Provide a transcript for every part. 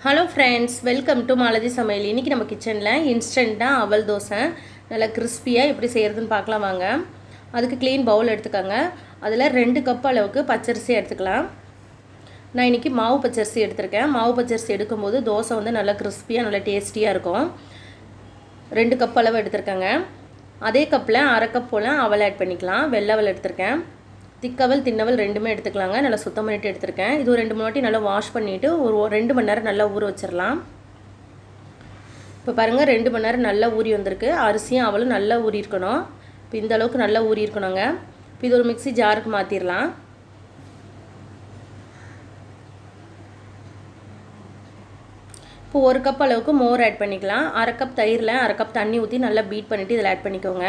Hello friends, welcome to malathi சமையல். இன்றைக்கி நம்ம கிச்சனில் இன்ஸ்டண்ட்டாக அவல் தோசை நல்லா கிறிஸ்பியாக எப்படி செய்கிறதுன்னு பார்க்கலாம் வாங்க. அதுக்கு க்ளீன் பவுல் எடுத்துக்கோங்க. அதில் 2 கப் அளவுக்கு பச்சரிசி எடுத்துக்கலாம். நான் இன்றைக்கி மாவு பச்சரிசி எடுத்திருக்கேன். மாவு பச்சரிசி எடுக்கும்போது தோசை வந்து நல்லா கிறிஸ்பியாக நல்லா டேஸ்டியாக இருக்கும். 2 கப் அளவு எடுத்திருக்கேங்க. அதே கப்பில் அரை கப் போல் அவல் ஆட் பண்ணிக்கலாம். வெள்ளை அவல் எடுத்திருக்கேன். திக்கவல் தின்னவல் ரெண்டுமே எடுத்துக்கலாங்க. நல்லா சுத்தம் பண்ணிவிட்டு எடுத்துருக்கேன். இது ஒரு 2-3 வாட்டி நல்லா வாஷ் பண்ணிவிட்டு ஒரு 2 மணி நேரம் நல்லா ஊற வச்சிடலாம். இப்போ பாருங்கள், 2 மணி நேரம் நல்லா ஊறி வந்திருக்கு. அரிசியும் அவளும் நல்லா ஊறி இருக்கணும். இப்போ இந்த அளவுக்கு நல்லா ஊறி இருக்கணுங்க. இப்போ இது ஒரு மிக்ஸி ஜாருக்கு மாற்றிடலாம். இப்போ 1 கப் அளவுக்கு மோர் ஆட் பண்ணிக்கலாம். அரை கப் தயிரில் அரை கப் தண்ணி ஊற்றி நல்லா பீட் பண்ணிவிட்டு இதில் ஆட் பண்ணிக்கோங்க.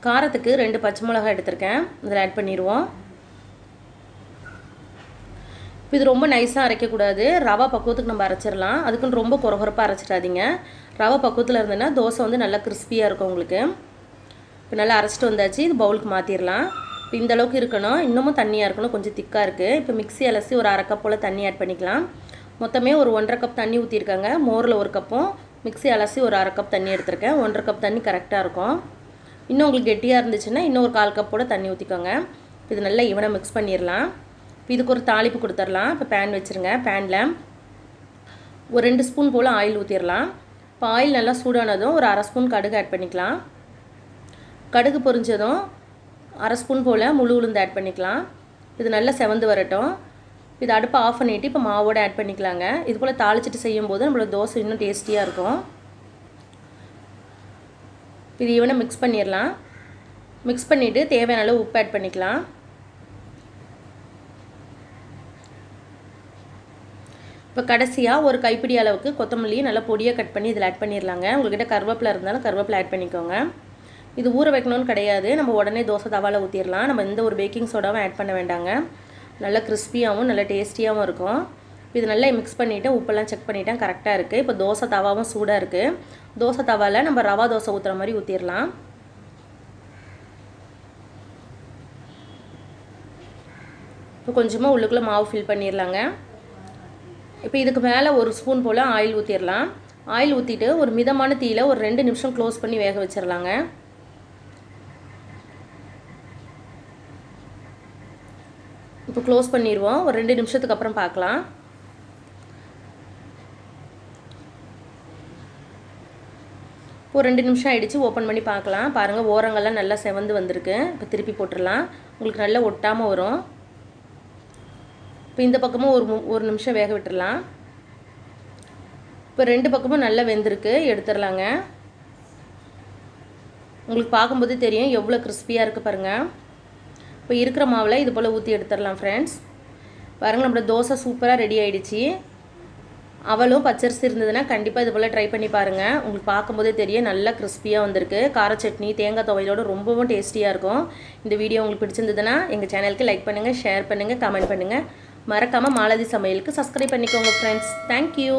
காரத்துக்கு 2 பச்சை மிளகாய் எடுத்திருக்கேன். இதில் ஆட் பண்ணிடுவோம். இப்போ இது ரொம்ப நைஸாக அரைக்கக்கூடாது. ரவா பக்குவத்துக்கு நம்ம அரைச்சிடலாம். அதுக்குன்னு ரொம்ப குறகுறப்பாக அரைச்சிடாதீங்க. ரவா பக்குவத்தில் இருந்ததுன்னா தோசை வந்து நல்லா கிறிஸ்பியாக இருக்கும் உங்களுக்கு. இப்போ நல்லா அரைச்சிட்டு வந்தாச்சு. இது பவுலுக்கு மாற்றிடலாம். இப்போ இந்த அளவுக்கு இருக்கணும். இன்னமும் தண்ணியாக இருக்கணும். கொஞ்சம் திக்காக இருக்குது. இப்போ மிக்ஸி அலசி ஒரு அரை கப் போல் தண்ணி ஆட் பண்ணிக்கலாம். மொத்தமே ஒரு 1.5 கப் தண்ணி ஊற்றிருக்காங்க. மோரில் 1 கப்பும் மிக்ஸி அலசி ஒரு அரை கப் தண்ணி எடுத்திருக்கேன். 1.5 கப் தண்ணி கரெக்டாக இருக்கும். இன்னும் உங்களுக்கு கெட்டியாக இருந்துச்சுன்னா இன்னும் ஒரு 1/4 கப்போட தண்ணி ஊற்றிக்கோங்க. இது நல்லா ஈவனாக மிக்ஸ் பண்ணிடலாம். இப்போ இதுக்கு ஒரு தாளிப்பு கொடுத்துடலாம். இப்போ பேன் வச்சுருங்க. பேனில் ஒரு 2 ஸ்பூன் போல் ஆயில் ஊற்றிடலாம். இப்போ ஆயில் நல்லா சூடானதும் ஒரு அரை ஸ்பூன் கடுகு ஆட் பண்ணிக்கலாம். கடுகு பொரிஞ்சதும் அரை ஸ்பூன் போல் முழு உளுந்து ஆட் பண்ணிக்கலாம். இது நல்லா செவந்து வரட்டும். இது அடுப்பை ஆஃப் பண்ணிவிட்டு இப்போ மாவோடு ஆட் பண்ணிக்கலாங்க. இது போல் தாளிச்சிட்டு செய்யும்போது நம்மளோட தோசை இன்னும் டேஸ்டியாக இருக்கும். இது ஈவனாக மிக்ஸ் பண்ணிடலாம். மிக்ஸ் பண்ணிவிட்டு தேவையான அளவு உப்பு ஆட் பண்ணிக்கலாம். இப்போ கடைசியாக ஒரு கைப்பிடி அளவுக்கு கொத்தமல்லி நல்லா பொடியாக கட் பண்ணி இதில் ஆட் பண்ணிடலாங்க. உங்கள்கிட்ட கருவேப்பிலை இருந்தாலும் கருவேப்பிலை ஆட் பண்ணிக்கோங்க. இது ஊற வைக்கணும்னு கிடையாது. நம்ம உடனே தோசை தவாவில் ஊற்றிடலாம். நம்ம எந்த ஒரு பேக்கிங் சோடாவும் ஆட் பண்ண வேண்டாங்க. நல்லா கிறிஸ்பியாகவும் நல்லா டேஸ்டியாகவும் இருக்கும். இது நல்லா மிக்ஸ் பண்ணிவிட்டு உப்பெல்லாம் செக் பண்ணிவிட்டேன், கரெக்டாக இருக்குது. இப்போ தோசை தவாவும் சூடாக இருக்குது. தோசை தவாவில் நம்ம ரவா தோசை ஊற்றுற மாதிரி ஊற்றிடலாம். இப்போ கொஞ்சமாக உள்ளுக்குள்ளே மாவு ஃபில் பண்ணிடலாங்க. இப்போ இதுக்கு மேலே ஒரு ஸ்பூன் போல் ஆயில் ஊற்றிடலாம். ஆயில் ஊற்றிட்டு ஒரு மிதமான தீயில் ஒரு 2 நிமிஷம் க்ளோஸ் பண்ணி வேக வச்சிடலாங்க. இப்போ க்ளோஸ் பண்ணிடுவோம். ஒரு 2 நிமிஷத்துக்கு அப்புறம் பார்க்கலாம். ஒரு 2 நிமிஷம் ஆகிடுச்சு. ஓப்பன் பண்ணி பார்க்கலாம். பாருங்கள், ஓரங்கள்லாம் நல்லா செவந்து வந்திருக்கு. இப்போ திருப்பி போட்டுடலாம். உங்களுக்கு நல்லா ஒட்டாமல் வரும். இப்போ இந்த பக்கமும் ஒரு நிமிஷம் வேக விட்டுடலாம். இப்போ 2 பக்கமும் நல்லா வெந்திருக்கு. எடுத்துடலாங்க. உங்களுக்கு பார்க்கும்போது தெரியும் எவ்வளோ கிறிஸ்பியாக இருக்குது பாருங்கள். இப்போ இருக்கிற மாவில் இது போல் ஊற்றி எடுத்துடலாம் ஃப்ரெண்ட்ஸ். பாருங்கள், நம்மளோட தோசை சூப்பராக ரெடி ஆகிடுச்சு. அவளும் பச்சரிசி இருந்ததுன்னா கண்டிப்பாக இது போல் ட்ரை பண்ணி பாருங்கள். உங்களுக்கு பார்க்கும்போதே தெரியும் நல்லா கிறிஸ்பியாக வந்திருக்கு. கார சட்னி தேங்காய் துவையலோடு ரொம்பவும் டேஸ்டியாக இருக்கும். இந்த வீடியோ உங்களுக்கு பிடிச்சிருந்ததுன்னா எங்கள் சேனலுக்கு லைக் பண்ணுங்கள், ஷேர் பண்ணுங்கள், கமெண்ட் பண்ணுங்கள். மறக்காமல் malathi சமையலுக்கு சப்ஸ்கிரைப் பண்ணிக்கோங்க ஃப்ரெண்ட்ஸ். தேங்க்யூ.